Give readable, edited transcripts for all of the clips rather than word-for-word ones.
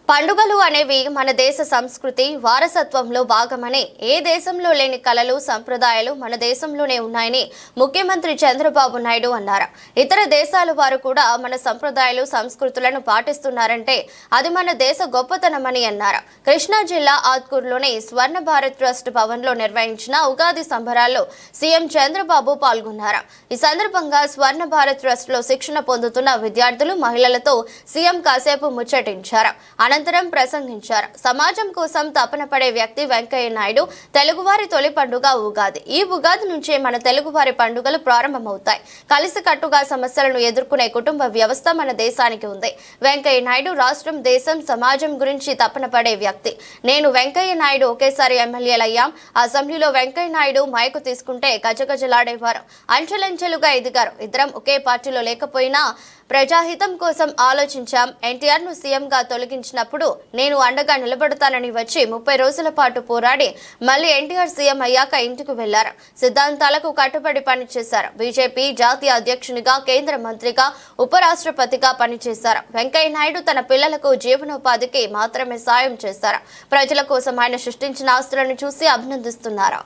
పండుగలు అనేవి మన దేశ సంస్కృతి వారసత్వంలో భాగమని, ఏ దేశంలో లేని కళలు సంప్రదాయాలు మన దేశంలోనే ఉన్నాయని ముఖ్యమంత్రి చంద్రబాబు నాయుడు అన్నారు. ఇతర దేశాల వారు కూడా మన సంప్రదాయాలు సంస్కృతులను పాటిస్తున్నారంటే అది మన దేశ గొప్పతనమని అన్నారు. కృష్ణా జిల్లా ఆత్కూరులోని స్వర్ణ భారత్ ట్రస్ట్ భవన్లో నిర్వహించిన ఉగాది సంబరాల్లో సీఎం చంద్రబాబు పాల్గొన్నారు. ఈ సందర్భంగా స్వర్ణ భారత్ ట్రస్ట్ లో శిక్షణ పొందుతున్న విద్యార్థులు మహిళలతో సీఎం కాసేపు ముచ్చటించారు. అనంతరం ప్రసంగించారు. సమాజం కోసం తపన పడే వ్యక్తి వెంకయ్య నాయుడు. తెలుగువారి తొలి పండుగ ఉగాది. ఈ ఉగాది నుంచే మన తెలుగువారి పండుగలు ప్రారంభమవుతాయి. కలిసికట్టుగా సమస్యలను ఎదుర్కొనే కుటుంబ వ్యవస్థ మన దేశానికి ఉంది. వెంకయ్య నాయుడు రాష్ట్రం, దేశం, సమాజం గురించి తపన పడే వ్యక్తి. నేను వెంకయ్య నాయుడు ఒకేసారి ఎమ్మెల్యేలయ్యాం. అసెంబ్లీలో వెంకయ్య నాయుడు మైకు తీసుకుంటే గజగజలాడేవారు. అంచెలంచెలుగా ఎదిగారు. ఇద్దరం ఒకే పార్టీలో లేకపోయినా ప్రజాహితం కోసం ఆలోచించాం. ఎన్టీఆర్ ను సీఎంగా తొలగించినప్పుడు నేను అండగా నిలబడతానని వచ్చి 30 రోజుల పాటు పోరాడి మళ్ళీ ఎన్టీఆర్ సీఎం అయ్యాక ఇంటికి వెళ్లారు. సిద్ధాంతాలకు కట్టుబడి పనిచేశారు. బీజేపీ జాతీయ అధ్యక్షునిగా, కేంద్ర మంత్రిగా, ఉపరాష్ట్రపతిగా పనిచేశారు. వెంకయ్య నాయుడు తన పిల్లలకు జీవనోపాధికి మాత్రమే సాయం చేశారు. ప్రజల కోసం ఆయన సృష్టించిన ఆస్తులను చూసి అభినందిస్తున్నారు.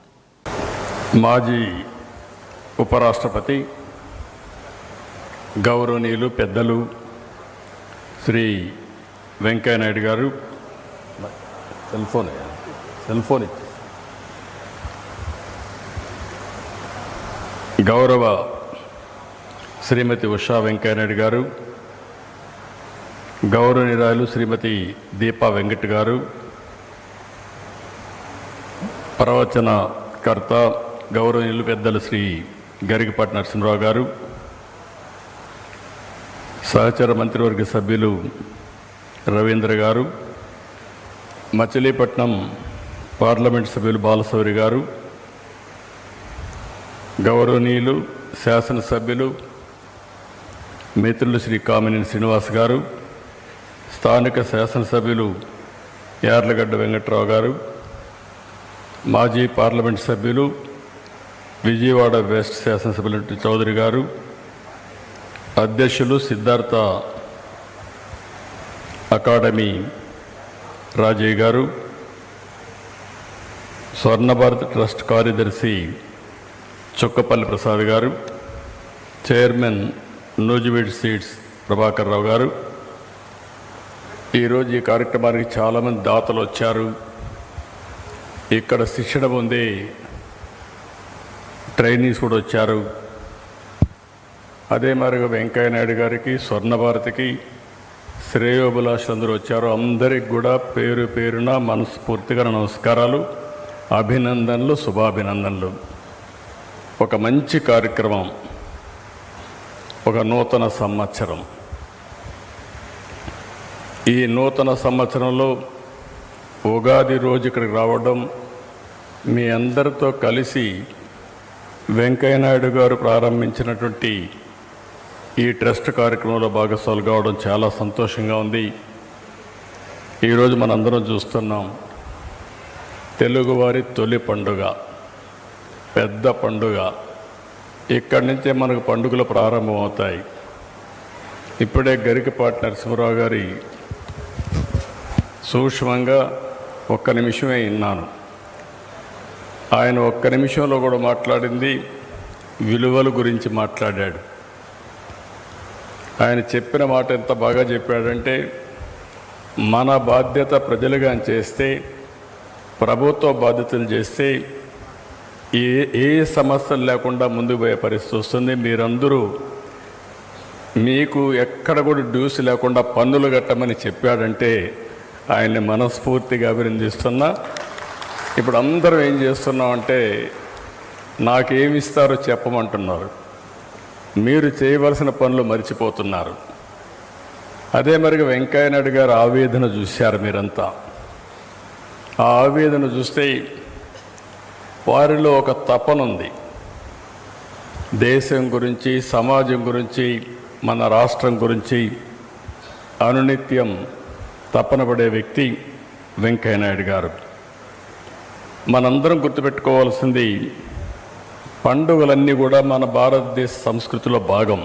మాజీ ఉపరాష్ట్రపతి గౌరవనీయులు పెద్దలు శ్రీ వెంకయ్య నాయుడు గారు, సెల్ఫోన్ గౌరవ శ్రీమతి ఉషా వెంకయ్య నాయుడు గారు, గౌరవనీయురాలు శ్రీమతి దీపా వెంకట్ గారు, ప్రవచనకర్త గౌరవనీయులు పెద్దలు శ్రీ గరికపాటి నరసింహరావు గారు, సహచర మంత్రివర్గ సభ్యులు రవీంద్ర గారు, మచిలీపట్నం పార్లమెంట్ సభ్యులు బాలశౌరి గారు, గౌరవనీయులు శాసనసభ్యులు మిత్రులు శ్రీ కామినేని శ్రీనివాస్ గారు, స్థానిక శాసనసభ్యులు యార్లగడ్డ వెంకట్రావు గారు, మాజీ పార్లమెంట్ సభ్యులు విజయవాడ వెస్ట్ శాసనసభ్యులు చౌదరి గారు, అధ్యక్షులు సిద్ధార్థ అకాడమీ రాజయ్య గారు, స్వర్ణ భారత్ ట్రస్ట్ కార్యదర్శి చుక్కపల్లి ప్రసాద్ గారు, చైర్మన్ నూజివీడ్ సీడ్స్ ప్రభాకర్ రావు గారు. ఈరోజు ఈ కార్యక్రమానికి చాలామంది దాతలు వచ్చారు. ఇక్కడ శిక్షణ పొందే ట్రైనీస్ కూడా వచ్చారు. అదే మరిగా వెంకయ్య నాయుడు గారికి, స్వర్ణ భారతికి శ్రేయోభిలాషులందరూ వచ్చారు. అందరికి కూడా పేరు పేరున మనస్ఫూర్తిగా నమస్కారాలు, అభినందనలు, శుభాభినందనలు. ఒక మంచి కార్యక్రమం, ఒక నూతన సంవత్సరం. ఈ నూతన సంవత్సరంలో ఉగాది రోజు ఇక్కడికి రావడం, మీ అందరితో కలిసి వెంకయ్య నాయుడు గారు ప్రారంభించినటువంటి ఈ ట్రస్ట్ కార్యక్రమంలో భాగస్వాములు కావడం చాలా సంతోషంగా ఉంది. ఈరోజు మనందరం చూస్తున్నాం, తెలుగువారి తొలి పండుగ, పెద్ద పండుగ. ఇక్కడి నుంచే మనకు పండుగలు ప్రారంభమవుతాయి. ఇప్పుడే గరికపాటి నరసింహరావు గారి సూక్ష్మంగా ఒక్క నిమిషమే విన్నాను. ఆయన ఒక్క నిమిషంలో కూడా మాట్లాడింది విలువల గురించి మాట్లాడాడు. ఆయన చెప్పిన మాట ఎంత బాగా చెప్పాడంటే, మన బాధ్యత ప్రజలుగా చేస్తే, ప్రభుత్వ బాధ్యతలు చేస్తే ఏ సమస్యలు లేకుండా ముందుకు పోయే పరిస్థితి వస్తుంది. మీరందరూ మీకు ఎక్కడ కూడా డ్యూస్ లేకుండా పన్నులు కట్టమని చెప్పాడంటే ఆయన్ని మనస్ఫూర్తిగా అభినందిస్తున్నా. ఇప్పుడు అందరం ఏం చేస్తున్నామంటే, నాకేమిస్తారో చెప్పమంటున్నారు. మీరు చేయవలసిన పనులు మర్చిపోతున్నారు. అదే మరిగా వెంకయ్య నాయుడు గారు ఆవేదన చూశారు మీరంతా. ఆ ఆవేదన చూస్తే వారిలో ఒక తపన ఉంది. దేశం గురించి, సమాజం గురించి, మన రాష్ట్రం గురించి అనునిత్యం తపన పడే వ్యక్తి వెంకయ్య నాయుడు గారు. మనందరం గుర్తుపెట్టుకోవాల్సింది, పండుగలన్నీ కూడా మన భారతదేశ సంస్కృతిలో భాగం.